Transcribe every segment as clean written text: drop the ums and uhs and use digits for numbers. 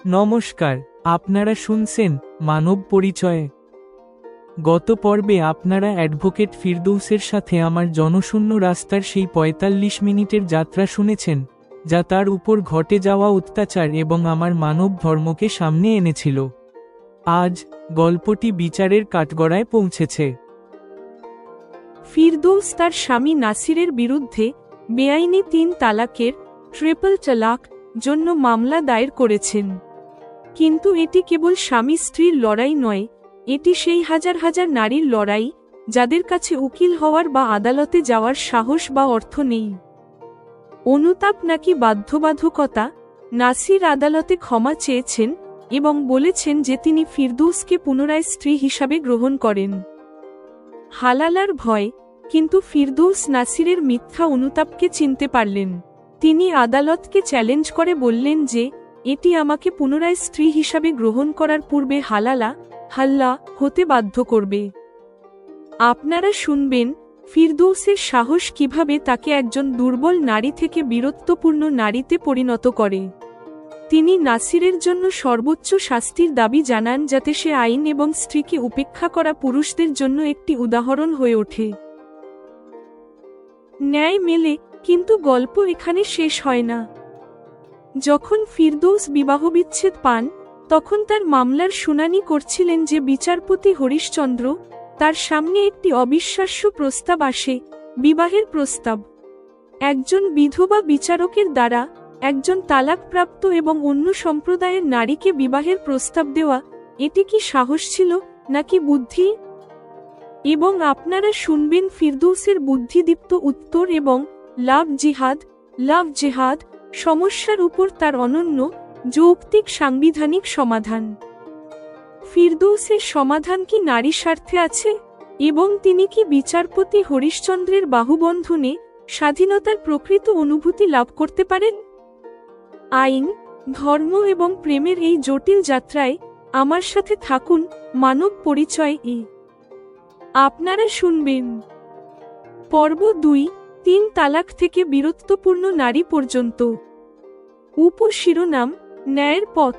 নমস্কার, আপনারা শুনছেন মানব পরিচয়ে। গত পর্বে আপনারা অ্যাডভোকেট ফিরদৌসের সাথে আমার জনশূন্য রাস্তার সেই ৪৫ মিনিটের যাত্রা শুনেছেন, যা তার উপর ঘটে যাওয়া অত্যাচার এবং আমার মানব ধর্মকে সামনে এনেছিল। আজ গল্পটি বিচারের কাঠগড়ায় পৌঁছেছে। ফিরদৌস তার স্বামী নাসিরের বিরুদ্ধে বেআইনি ৩ তালাকের ট্রিপল তালাক জন্য মামলা দায়ের করেছেন। কিন্তু এটি কেবল স্বামী স্ত্রীর লড়াই নয়, এটি সেই হাজার হাজার নারীর লড়াই যাদের কাছে উকিল হওয়ার বা আদালতে যাওয়ার সাহস বা অর্থ নেই। অনুতাপ নাকি বাধ্যবাধকতা? নাসির আদালতে ক্ষমা চেয়েছেন এবং বলেছেন যে তিনি ফিরদৌসকে পুনরায় স্ত্রী হিসাবে গ্রহণ করেন। হালালার ভয়, কিন্তু ফিরদৌস নাসিরের মিথ্যা অনুতাপকে চিনতে পারলেন। তিনি আদালতকে চ্যালেঞ্জ করে বললেন যে এটি আমাকে পুনরায় স্ত্রী হিসাবে গ্রহণ করার পূর্বে হাল্লা হতে বাধ্য করবে। আপনারা শুনবেন ফিরদৌসের সাহস কিভাবে তাকে একজন দুর্বল নারী থেকে বীরত্বপূর্ণ নারীতে পরিণত করে। তিনি নাসিরের জন্য সর্বোচ্চ শাস্তির দাবি জানান যাতে সে আইন এবং স্ত্রীকে উপেক্ষা করা পুরুষদের জন্য একটি উদাহরণ হয়ে ওঠে। ন্যায় মেলে, কিন্তু গল্প এখানে শেষ হয় না। যখন ফিরদৌস বিবাহবিচ্ছেদ পান, তখন তার মামলার শুনানি করছিলেন যে বিচারপতি হরিশচন্দ্র, তার সামনে একটি অবিশ্বাস্য প্রস্তাব আসে, বিবাহের প্রস্তাব। একজন বিধবা বিচারকের দ্বারা একজন তালাকপ্রাপ্ত এবং অন্য সম্প্রদায়ের নারীকে বিবাহের প্রস্তাব দেওয়া, এটি কি সাহস ছিল নাকি বুদ্ধি? এবং আপনারা শুনবেন ফিরদৌসের বুদ্ধিদীপ্ত উত্তর এবং লাভ জিহাদ সমস্যার উপর তার অনন্য যৌক্তিক সাংবিধানিক সমাধান। ফিরদৌসের সমাধান কি নারী স্বার্থে আছে, এবং তিনি কি বিচারপতি হরিশচন্দ্রের বাহুবন্ধনে স্বাধীনতার প্রকৃত অনুভূতি লাভ করতে পারেন? আইন, ধর্ম এবং প্রেমের এই জটিল যাত্রায় আমার সাথে থাকুন। মানব পরিচয় আপনারা শুনবেন পর্ব ২, ৩ তালাক থেকে বীরত্বপূর্ণ নারী পর্যন্ত। উপশিরোনাম: ন্যায়ের পথ।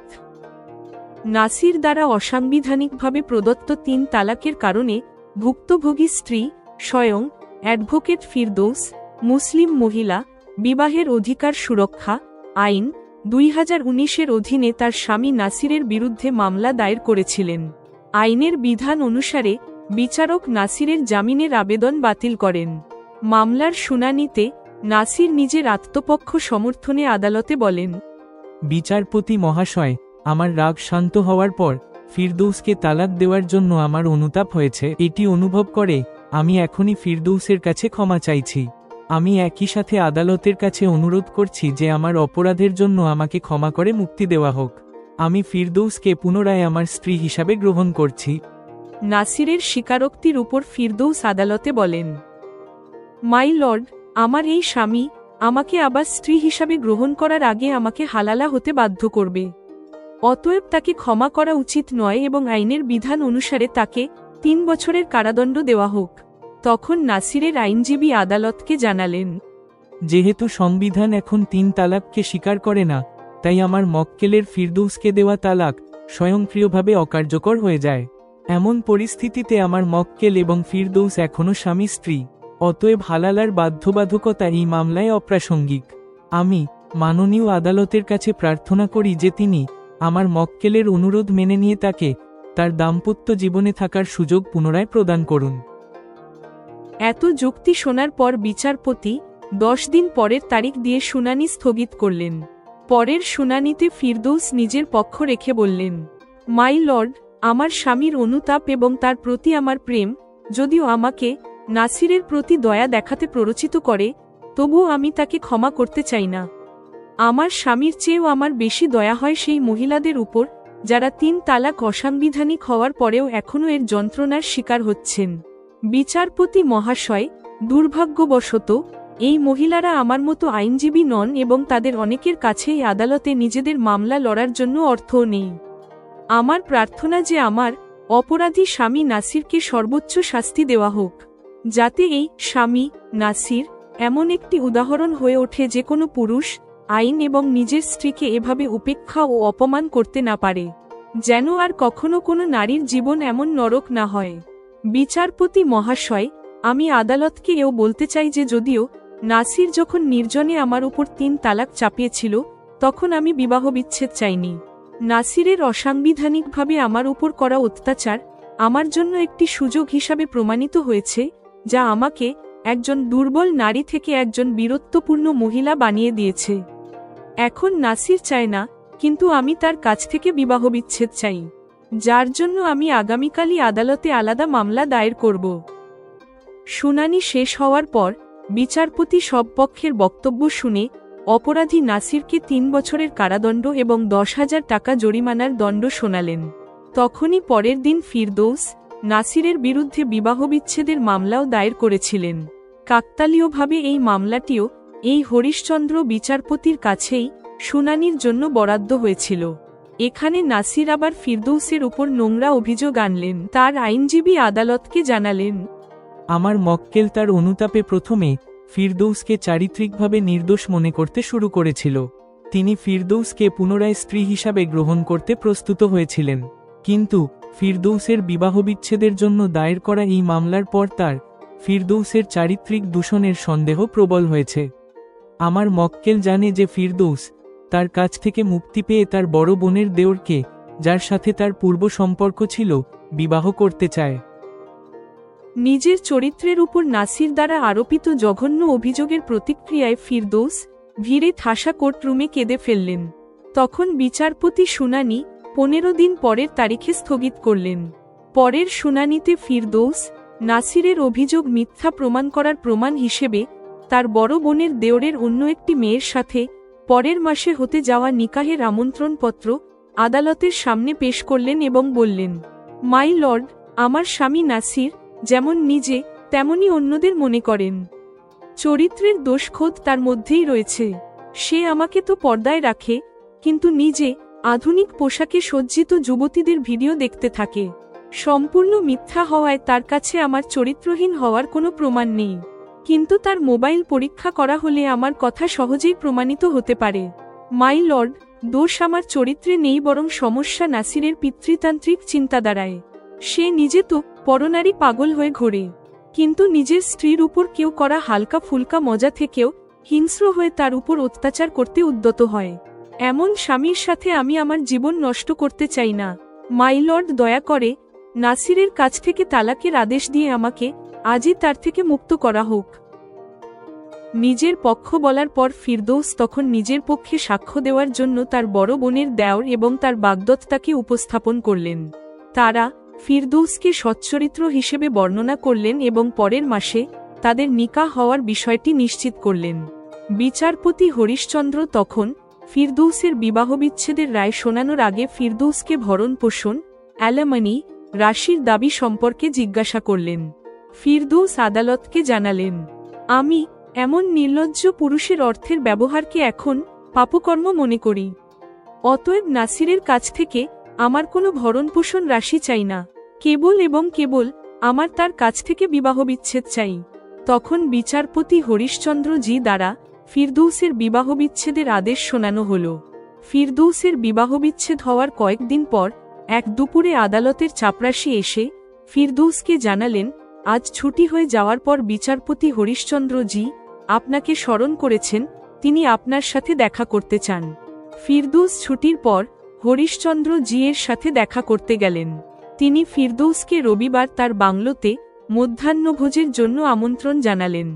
নাসির দ্বারা অসাংবিধানিকভাবে প্রদত্ত ৩ তালাকের কারণে ভুক্তভোগী স্ত্রী, স্বয়ং অ্যাডভোকেট ফিরদৌস, মুসলিম মহিলা, বিবাহের অধিকার সুরক্ষা আইন ২০১৯-এর অধীনে তার স্বামী নাসিরের বিরুদ্ধে মামলা দায়ের করেছিলেন। আইনের বিধান অনুসারে বিচারক নাসিরের জামিনের আবেদন বাতিল করেন। মামলার শুনানিতে নাসির নিজের আত্মপক্ষ সমর্থনে আদালতে বলেন, বিচারপতি মহাশয়, আমার রাগ শান্ত হওয়ার পর ফিরদৌসকে তালাক দেওয়ার জন্য আমার অনুতাপ হয়েছে। এটি অনুভব করে আমি এখনই ফিরদৌসের কাছে ক্ষমা চাইছি। আমি একই সাথে আদালতের কাছে অনুরোধ করছি যে আমার অপরাধের জন্য আমাকে ক্ষমা করে মুক্তি দেওয়া হোক। আমি ফিরদৌসকে পুনরায় আমার স্ত্রী হিসাবে গ্রহণ করছি। নাসিরের স্বীকারোক্তির উপর ফিরদৌস আদালতে বলেন, মাই লর্ড, আমার এই স্বামী আমাকে আবার স্ত্রী হিসাবে গ্রহণ করার আগে আমাকে হালালা হতে বাধ্য করবে। অতএব তাকে ক্ষমা করা উচিত নয় এবং আইনের বিধান অনুসারে তাকে ৩ বছরের কারাদণ্ড দেওয়া হোক। তখন নাসিরের আইনজীবী আদালতকে জানালেন, যেহেতু সংবিধান এখন ৩ তালাককে স্বীকার করে না, তাই আমার মক্কেলের ফিরদৌসকে দেওয়া তালাক স্বয়ংক্রিয়ভাবে অকার্যকর হয়ে যায়। এমন পরিস্থিতিতে আমার মক্কেল এবং ফিরদৌস এখনও স্বামী স্ত্রী। অতএব হালালার বাধ্যবাধকতা এই মামলায় অপ্রাসঙ্গিক। আমি মাননীয় আদালতের কাছে প্রার্থনা করি যে তিনি আমার মক্কেলের অনুরোধ মেনে নিয়ে তাকে তার দাম্পত্য জীবনে থাকার সুযোগ পুনরায় প্রদান করুন। এত যুক্তি শোনার পর বিচারপতি ১০ দিন পরের তারিখ দিয়ে শুনানি স্থগিত করলেন। পরের শুনানিতে ফিরদৌস নিজের পক্ষ রেখে বললেন, মাই লর্ড, আমার স্বামীর অনুতাপ এবং তার প্রতি আমার প্রেম যদিও আমাকে নাসিরের প্রতি দয়া দেখাতে প্ররোচিত করে, তবুও আমি তাকে ক্ষমা করতে চাই না। আমার স্বামীর চেয়েও আমার বেশি দয়া হয় সেই মহিলাদের উপর যারা ৩ তালাক অসাংবিধানিক হওয়ার পরেও এখনও এর যন্ত্রণার শিকার হচ্ছেন। বিচারপতি মহাশয়, দুর্ভাগ্যবশত এই মহিলারা আমার মতো আইনজীবী নন এবং তাদের অনেকের কাছেই আদালতে নিজেদের মামলা লড়ার জন্য অর্থও নেই। আমার প্রার্থনা যে আমার অপরাধী স্বামী নাসিরকে সর্বোচ্চ শাস্তি দেওয়া হোক, যাতে এই স্বামী নাসির এমন একটি উদাহরণ হয়ে ওঠে যে কোনো পুরুষ আইন এবং নিজের স্ত্রীকে এভাবে উপেক্ষা ও অপমান করতে না পারে, যেন আর কখনো কোনো নারীর জীবন এমন নরক না হয়। বিচারপতি মহাশয়, আমি আদালতকে এও বলতে চাই যে যদিও নাসির যখন নির্জনে আমার উপর 3 তালাক চাপিয়েছিল, তখন আমি বিবাহ বিচ্ছেদ চাইনি। নাসিরের অসাংবিধানিকভাবে আমার উপর করা অত্যাচার আমার জন্য একটি সুযোগ হিসাবে প্রমাণিত হয়েছে, যা আমাকে একজন দুর্বল নারী থেকে একজন বীরত্বপূর্ণ মহিলা বানিয়ে দিয়েছে। এখন নাসির চায় না, কিন্তু আমি তার কাছ থেকে বিবাহ বিচ্ছেদ চাই, যার জন্য আমি আগামীকালই আদালতে আলাদা মামলা দায়ের করব। শুনানি শেষ হওয়ার পর বিচারপতি সব পক্ষের বক্তব্য শুনে অপরাধী নাসিরকে 3 বছরের কারাদণ্ড এবং 10,000 টাকা জরিমানার দণ্ড শোনালেন। তখনই পরের দিন ফিরদৌস নাসিরের বিরুদ্ধে বিবাহবিচ্ছেদের মামলাও দায়ের করেছিলেন। কাকতালীয়ভাবে এই মামলাটিও এই হরিশচন্দ্র বিচারপতির কাছেই শুনানির জন্য বরাদ্দ হয়েছিল। এখানে নাসির আবার ফিরদৌসের উপর নোংরা অভিযোগ আনলেন। তার আইনজীবী আদালতকে জানালেন, আমার মক্কেল তার অনুতাপে প্রথমে ফিরদৌসকে চারিত্রিকভাবে নির্দোষ মনে করতে শুরু করেছিল। তিনি ফিরদৌসকে পুনরায় স্ত্রী হিসাবে গ্রহণ করতে প্রস্তুত হয়েছিলেন, কিন্তু ফিরদৌসের বিবাহবিচ্ছেদের জন্য দায়ের করা এই মামলার পর তার ফিরদৌসের চারিত্রিক দূষণের সন্দেহ প্রবল হয়েছে। আমার মক্কেল জানে যে ফিরদৌস তার কাছ থেকে মুক্তি পেয়ে তার বড় বোনের দেওরকে, যার সাথে তার পূর্ব সম্পর্ক ছিল, বিবাহ করতে চায়। নিজের চরিত্রের উপর নাসির দ্বারা আরোপিত জঘন্য অভিযোগের প্রতিক্রিয়ায় ফিরদৌস ভিড়ে ঠাসা কোর্টরুমে কেঁদে ফেললেন। তখন বিচারপতি শুনানি 15 দিন পরের তারিখে স্থগিত করলেন। পরের শুনানিতে ফিরদৌস নাসিরের অভিযোগ মিথ্যা প্রমাণ করার প্রমাণ হিসেবে তার বড় বোনের দেওরের অন্য একটি মেয়ের সাথে পরের মাসে হতে যাওয়া নিকাহের আমন্ত্রণপত্র আদালতের সামনে পেশ করলেন এবং বললেন, মাই লর্ড, আমার স্বামী নাসির যেমন নিজে তেমনি অন্যদের মনে করেন। চরিত্রের দোষ খোদ তার মধ্যেই রয়েছে। সে আমাকে তো পর্দায় রাখে, কিন্তু নিজে আধুনিক পোশাকে সজ্জিত যুবতীদের ভিডিও দেখতে থাকে। সম্পূর্ণ মিথ্যা হওয়ায় তার কাছে আমার চরিত্রহীন হওয়ার কোনো প্রমাণ নেই, কিন্তু তার মোবাইল পরীক্ষা করা হলে আমার কথা সহজেই প্রমাণিত হতে পারে। মাই লর্ড, দোষ আমার চরিত্রে নেই, বরং সমস্যা নাসিরের পিতৃতান্ত্রিক চিন্তাধারায়। সে নিজে তো পরনারী পাগল হয়ে ঘোরে, কিন্তু নিজের স্ত্রীর উপর কেউ করা হালকা ফুলকা মজা থেকেও হিংস্র হয়ে তার উপর অত্যাচার করতে উদ্যত হয়। এমন স্বামীর সাথে আমি আমার জীবন নষ্ট করতে চাই না। মাই লর্ড, দয়া করে নাসিরের কাছ থেকে তালাকের আদেশ দিয়ে আমাকে আজই তার থেকে মুক্ত করা হোক। নিজের পক্ষ বলার পর ফিরদৌস তখন নিজের পক্ষে সাক্ষ্য দেওয়ার জন্য তার বড় বোনের দেওর এবং তার বাগদত্তাকে উপস্থাপন করলেন। তারা ফিরদৌসকে সচ্চরিত্র হিসেবে বর্ণনা করলেন এবং পরের মাসে তাদের নিকাহ হওয়ার বিষয়টি নিশ্চিত করলেন। বিচারপতি হরিশচন্দ্র তখন ফিরদৌসের বিবাহবিচ্ছেদের রায় শোনানোর আগে ফিরদৌসকে ভরণপোষণ, অ্যালামনি, রাশির দাবি সম্পর্কে জিজ্ঞাসা করলেন। ফিরদৌস আদালতকে জানালেন, আমি এমন নির্লজ্জ পুরুষের অর্থের ব্যবহারকে এখন পাপকর্ম মনে করি। অতএব নাসিরের কাছ থেকে আমার কোনো ভরণপোষণ রাশি চাই না, কেবল এবং কেবল আমার তার কাছ থেকে বিবাহবিচ্ছেদ চাই। তখন বিচারপতি হরিশচন্দ্র জি দ্বারা ফিরদৌসের বিবাহবিচ্ছেদের আদেশ শোনানো হল। ফিরদৌসের বিবাহবিচ্ছেদ হওয়ার কয়েকদিন পর এক দুপুরে আদালতের চাপরাশি এসে ফিরদৌসকে জানালেন, আজ ছুটি হয়ে যাওয়ার পর বিচারপতি হরিশচন্দ্র জি আপনাকে স্মরণ করেছেন, তিনি আপনার সাথে দেখা করতে চান। ফিরদৌস ছুটির পর হরিশচন্দ্র জি এর সাথে দেখা করতে গেলেন। তিনি ফিরদৌসকে রবিবার তার বাংলোতে মধ্যাহ্নভোজের জন্য আমন্ত্রণ জানালেন।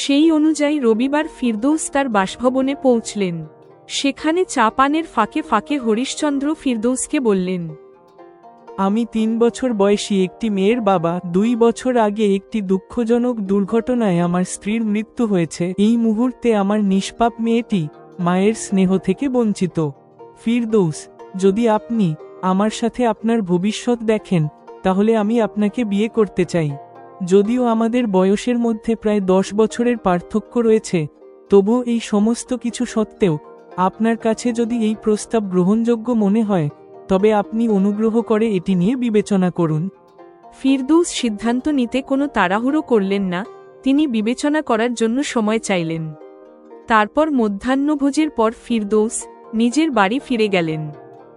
সেই অনুযায়ী রবিবার ফিরদৌস তার বাসভবনে পৌঁছলেন। সেখানে চা পানের ফাঁকে ফাঁকে হরিশচন্দ্র ফিরদৌসকে বললেন, আমি 3 বছর বয়সী একটি মেয়ের বাবা। 2 বছর আগে একটি দুঃখজনক দুর্ঘটনায় আমার স্ত্রীর মৃত্যু হয়েছে। এই মুহূর্তে আমার নিষ্পাপ মেয়েটি মায়ের স্নেহ থেকে বঞ্চিত। ফিরদৌস, যদি আপনি আমার সাথে আপনার ভবিষ্যৎ দেখেন, তাহলে আমি আপনাকে বিয়ে করতে চাই। যদিও আমাদের বয়সের মধ্যে প্রায় 10 বছরের পার্থক্য রয়েছে, তবুও এই সমস্ত কিছু সত্ত্বেও আপনার কাছে যদি এই প্রস্তাব গ্রহণযোগ্য মনে হয়, তবে আপনি অনুগ্রহ করে এটি নিয়ে বিবেচনা করুন। ফিরদৌস সিদ্ধান্ত নিতে কোনো তাড়াহুড়ো করলেন না, তিনি বিবেচনা করার জন্য সময় চাইলেন। তারপর মধ্যাহ্নভোজের পর ফিরদৌস নিজের বাড়ি ফিরে গেলেন।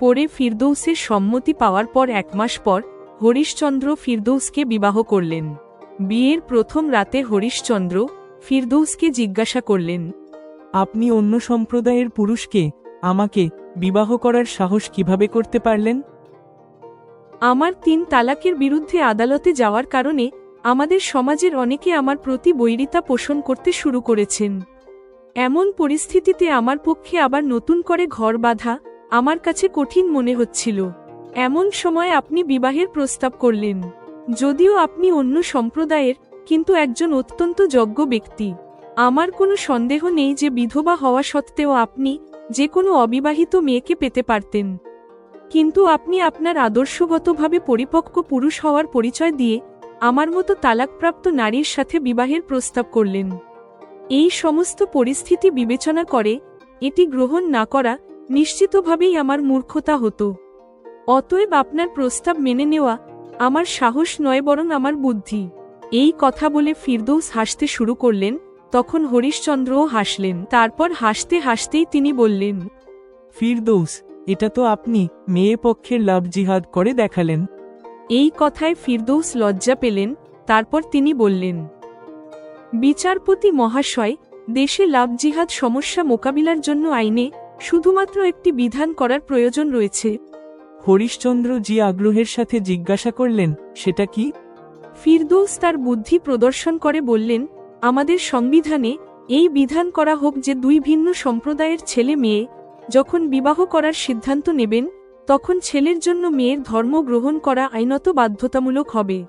পরে ফিরদৌসের সম্মতি পাওয়ার পর 1 মাস পর হরিশচন্দ্র ফিরদৌসকে বিবাহ করলেন। বিয়ের প্রথম রাতে হরিশচন্দ্র ফিরদৌসকে জিজ্ঞাসা করলেন, আপনি অন্য সম্প্রদায়ের পুরুষকে আমাকে বিবাহ করার সাহস কিভাবে করতে পারলেন? আমার 3 তালাকের বিরুদ্ধে আদালতে যাওয়ার কারণে আমাদের সমাজের অনেকে আমার প্রতি বৈরিতা পোষণ করতে শুরু করেছেন। এমন পরিস্থিতিতে আমার পক্ষে আবার নতুন করে ঘর বাঁধা আমার কাছে কঠিন মনে হচ্ছিল। এমন সময় আপনি বিবাহের প্রস্তাব করলেন। যদিও আপনি অন্য সম্প্রদায়ের, কিন্তু একজন অত্যন্ত যোগ্য ব্যক্তি। আমার কোনো সন্দেহ নেই যে বিধবা হওয়া সত্ত্বেও আপনি যে কোনো অবিবাহিত মেয়েকে পেতে পারতেন। কিন্তু আপনি আপনার আদর্শগতভাবে পরিপক্ক পুরুষ হওয়ার পরিচয় দিয়ে আমার মতো তালাকপ্রাপ্ত নারীর সাথে বিবাহের প্রস্তাব করলেন। এই সমস্ত পরিস্থিতি বিবেচনা করে এটি গ্রহণ না করা নিশ্চিতভাবেই আমার মূর্খতা হতো। অতএব আপনার প্রস্তাব মেনে নেওয়া আমার সাহস নয়, বরং আমার বুদ্ধি। এই কথা বলে ফিরদৌস হাসতে শুরু করলেন। তখন হরিশচন্দ্রও হাসলেন। তারপর হাসতে হাসতেই তিনি বললেন, ফিরদৌস, এটা তো আপনি মেয়ে পক্ষের লাভ জিহাদ করে দেখালেন। এই কথায় ফিরদৌস লজ্জা পেলেন। তারপর তিনি বললেন, বিচারপতি মহাশয়, দেশে লাভ জিহাদ সমস্যা মোকাবিলার জন্য আইনে শুধুমাত্র একটি বিধান করার প্রয়োজন রয়েছে। হরিশচন্দ্র জি আগ্রহের সাথে জিজ্ঞাসা করলেন, সেটা কি? ফিরদৌস তার বুদ্ধি প্রদর্শন করে বললেন, আমাদের সংবিধানে এই বিধান করা হোক যে 2 ভিন্ন সম্প্রদায়ের ছেলে মেয়ে যখন বিবাহ করার সিদ্ধান্ত নেবেন, তখন ছেলের জন্য মেয়ের ধর্ম গ্রহণ করা আইনত বাধ্যতামূলক হবে।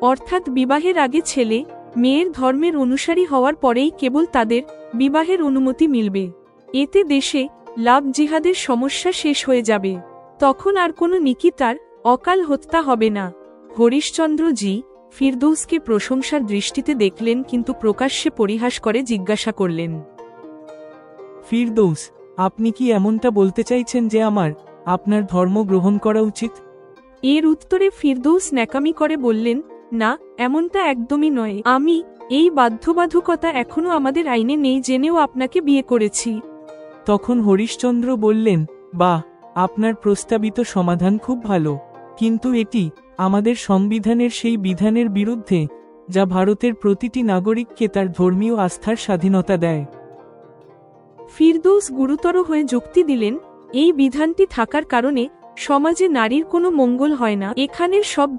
অর্থাৎ বিবাহের আগে ছেলে মেয়ের ধর্মের অনুসারী হওয়ার পরেই কেবল তাদের বিবাহের অনুমতি মিলবে। এতে দেশে লাভ জিহাদের সমস্যা শেষ হয়ে যাবে। তখন আর কোনো নিকিতার অকাল হত্যা হবে না। হরিশচন্দ্র জি ফিরদৌসকে প্রশংসার দৃষ্টিতে দেখলেন, কিন্তু প্রকাশ্যে পরিহাস করে জিজ্ঞাসা করলেন, ফিরদৌস, আপনি কি এমনটা বলতে চাইছেন যে আপনার ধর্ম গ্রহণ করা উচিত? এর উত্তরে ফিরদৌস ন্যাকামি করে বললেন, না, এমনটা একদমই নয়। আমি এই বাধ্যবাধকতা এখনো আমাদের আইনে নেই জেনেও আপনাকে বিয়ে করেছি। তখন হরিশচন্দ্র বললেন, বাহ, আপনার প্রস্তাবিত সমাধান খুব ভালো, কিন্তু এটি আমাদের সংবিধানের সেই বিধানের বিরুদ্ধে যা ভারতের প্রতিটি নাগরিককে তার ধর্মীয় আস্থার স্বাধীনতা দেয়। ফিরদৌস গুরুতর হয়ে যুক্তি দিলেন, এই বিধানটি থাকার কারণে সমাজে নারীর কোনো মঙ্গল হয় না। এখানের সব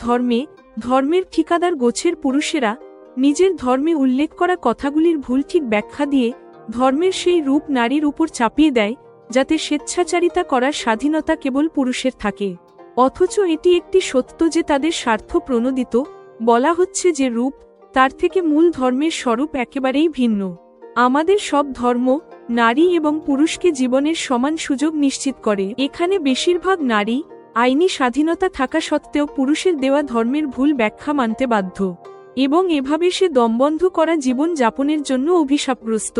ধর্মের ঠিকাদার গোছের পুরুষেরা নিজের ধর্মে উল্লেখ করা কথাগুলির ভুল ঠিক ব্যাখ্যা দিয়ে ধর্মের সেই রূপ নারীর উপর চাপিয়ে দেয়, যাতে স্বেচ্ছাচারিতা করার স্বাধীনতা কেবল পুরুষের থাকে। অথচ এটি একটি সত্য যে তাদের স্বার্থ প্রণোদিত। বলা হচ্ছে যে রূপ তার থেকে মূল ধর্মের স্বরূপ একেবারেই ভিন্ন। আমাদের সব ধর্ম নারী এবং পুরুষকে জীবনের সমান সুযোগ নিশ্চিত করে। এখানে বেশিরভাগ নারী আইনি স্বাধীনতা থাকা সত্ত্বেও পুরুষের দেওয়া ধর্মের ভুল ব্যাখ্যা মানতে বাধ্য, এবং এভাবে সে দমবন্ধ করা জীবন যাপনের জন্য অভিশাপগ্রস্ত।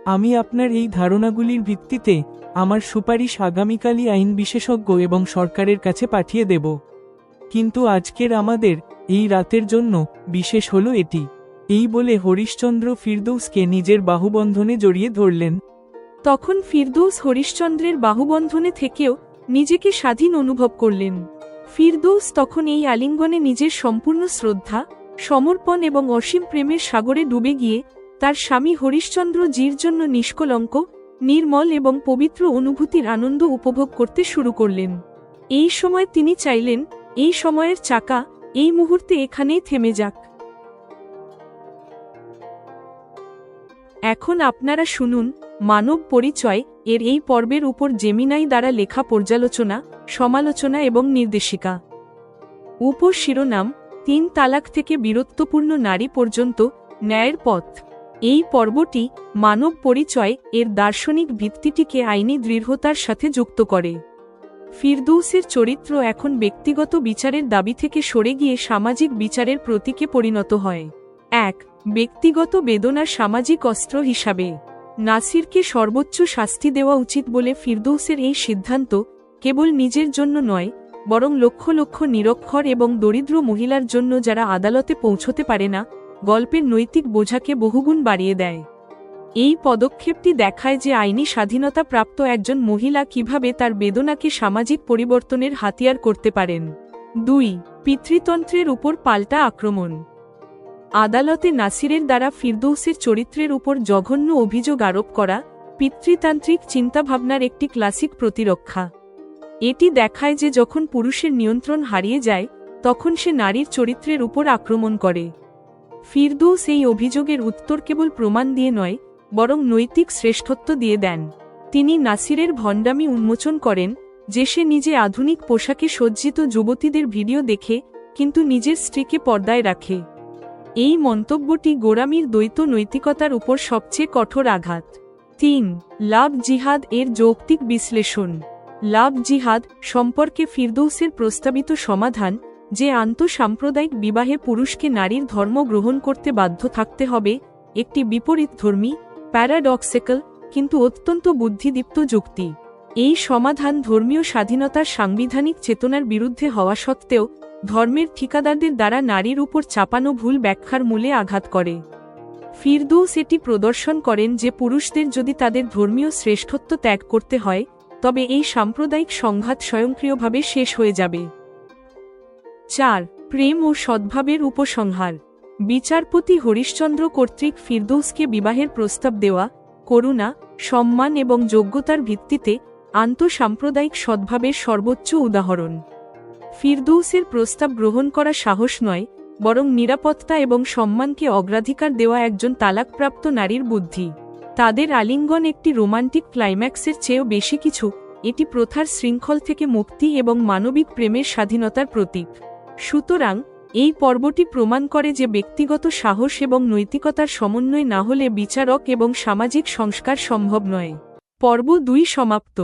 আমি আপনার এই ধারণাগুলির ভিত্তিতে আমার সুপারিশ আগামীকালই আইন বিশেষজ্ঞ এবং সরকারের কাছে পাঠিয়ে দেব। কিন্তু আজকের আমাদের এই রাতের জন্য বিশেষ হলো এটি। এই বলে হরিশচন্দ্র ফিরদৌসকে নিজের বাহুবন্ধনে জড়িয়ে ধরলেন। তখন ফিরদৌস হরিশচন্দ্রের বাহুবন্ধনে থেকেও নিজেকে স্বাধীন অনুভব করলেন। ফিরদৌস তখন এই আলিঙ্গনে নিজের সম্পূর্ণ শ্রদ্ধা, সমর্পণ এবং অসীম প্রেমের সাগরে ডুবে গিয়ে তার স্বামী হরিশচন্দ্র জির জন্য নিষ্কলঙ্ক, নির্মল এবং পবিত্র অনুভূতির আনন্দ উপভোগ করতে শুরু করলেন। এই সময় তিনি চাইলেন এই সময়ের চাকা এই মুহূর্তে এখানেই থেমে যাক। এখন আপনারা শুনুন মানব পরিচয় এর এই পর্বের উপর জেমিনাই দ্বারা লেখা পর্যালোচনা, সমালোচনা এবং নির্দেশিকা। উপশিরোনাম 3 তালাক থেকে বীরত্বপূর্ণ নারী পর্যন্ত ন্যায়ের পথ। এই পর্বটি মানব পরিচয় এর দার্শনিক ভিত্তিটিকে আইনি দৃঢ়তার সাথে যুক্ত করে। ফিরদৌসের চরিত্র এখন ব্যক্তিগত বিচারের দাবি থেকে সরে গিয়ে সামাজিক বিচারের প্রতীকে পরিণত হয়। 1. ব্যক্তিগত বেদনার সামাজিক অস্ত্র হিসাবে নাসিরকে সর্বোচ্চ শাস্তি দেওয়া উচিত বলে ফিরদৌসের এই সিদ্ধান্ত কেবল নিজের জন্য নয়, বরং লক্ষ লক্ষ নিরক্ষর এবং দরিদ্র মহিলার জন্য যারা আদালতে পৌঁছতে পারে না, গল্পের নৈতিক বোঝাকে বহুগুণ বাড়িয়ে দেয়। এই পদক্ষেপটি দেখায় যে আইনি স্বাধীনতা প্রাপ্ত একজন মহিলা কিভাবে তার বেদনাকে সামাজিক পরিবর্তনের হাতিয়ার করতে পারেন। 2. পিতৃতন্ত্রের উপর পাল্টা আক্রমণ। আদালতে নাসিরের দ্বারা ফিরদৌসের চরিত্রের উপর জঘন্য অভিযোগ আরোপ করা পিতৃতান্ত্রিক চিন্তাভাবনার একটি ক্লাসিক প্রতিরক্ষা। এটি দেখায় যে যখন পুরুষের নিয়ন্ত্রণ হারিয়ে যায় তখন সে নারীর চরিত্রের উপর আক্রমণ করে। ফিরদৌস এই অভিযোগের উত্তর কেবল প্রমাণ দিয়ে নয়, বরং নৈতিক শ্রেষ্ঠত্ব দিয়ে দেন। তিনি নাসিরের ভণ্ডামি উন্মোচন করেন যে সে নিজে আধুনিক পোশাকে সজ্জিত যুবতীদের ভিডিও দেখে কিন্তু নিজের স্ত্রীকে পর্দায় রাখে। এই মন্তব্যটি গোঁড়ামির দ্বৈত নৈতিকতার উপর সবচেয়ে কঠোর আঘাত। 3. লাভ জিহাদ এর যৌক্তিক বিশ্লেষণ। লাভ জিহাদ সম্পর্কে ফিরদৌসের প্রস্তাবিত সমাধান, যে আন্তঃসাম্প্রদায়িক বিবাহে পুরুষকে নারীর ধর্ম গ্রহণ করতে বাধ্য থাকতে হবে, একটি বিপরীতধর্মী, প্যারাডক্সিক্যাল কিন্তু অত্যন্ত বুদ্ধিদীপ্ত যুক্তি। এই সমাধান ধর্মীয় স্বাধীনতার সাংবিধানিক চেতনার বিরুদ্ধে হওয়া সত্ত্বেও ধর্মের ঠিকাদারদের দ্বারা নারীর উপর চাপানো ভুল ব্যাখ্যার মূলে আঘাত করে। ফিরদৌস এটি প্রদর্শন করেন যে পুরুষদের যদি তাদের ধর্মীয় শ্রেষ্ঠত্ব ত্যাগ করতে হয় তবে এই সাম্প্রদায়িক সংঘাত স্বয়ংক্রিয়ভাবে শেষ হয়ে যাবে। 4. প্রেম ও সদ্ভাবের উপসংহার। বিচারপতি হরিশচন্দ্র কর্তৃক ফিরদৌসকে বিবাহের প্রস্তাব দেওয়া করুণা, সম্মান এবং যোগ্যতার ভিত্তিতে আন্তঃসাম্প্রদায়িক সদ্ভাবের সর্বোচ্চ উদাহরণ। ফিরদৌসের প্রস্তাব গ্রহণ করা সাহস নয়, বরং নিরাপত্তা এবং সম্মানকে অগ্রাধিকার দেওয়া একজন তালাকপ্রাপ্ত নারীর বুদ্ধি। তাদের আলিঙ্গন একটি রোমান্টিক ক্লাইম্যাক্সের চেয়েও বেশি কিছু, এটি প্রথার শৃঙ্খল থেকে মুক্তি এবং মানবিক প্রেমের স্বাধীনতার প্রতীক। সুতরাং এই পর্বটি প্রমাণ করে যে ব্যক্তিগত সাহস এবং নৈতিকতার সমন্বয় না হলে বিচারক এবং সামাজিক সংস্কার সম্ভব নয়। পর্ব 2 সমাপ্ত।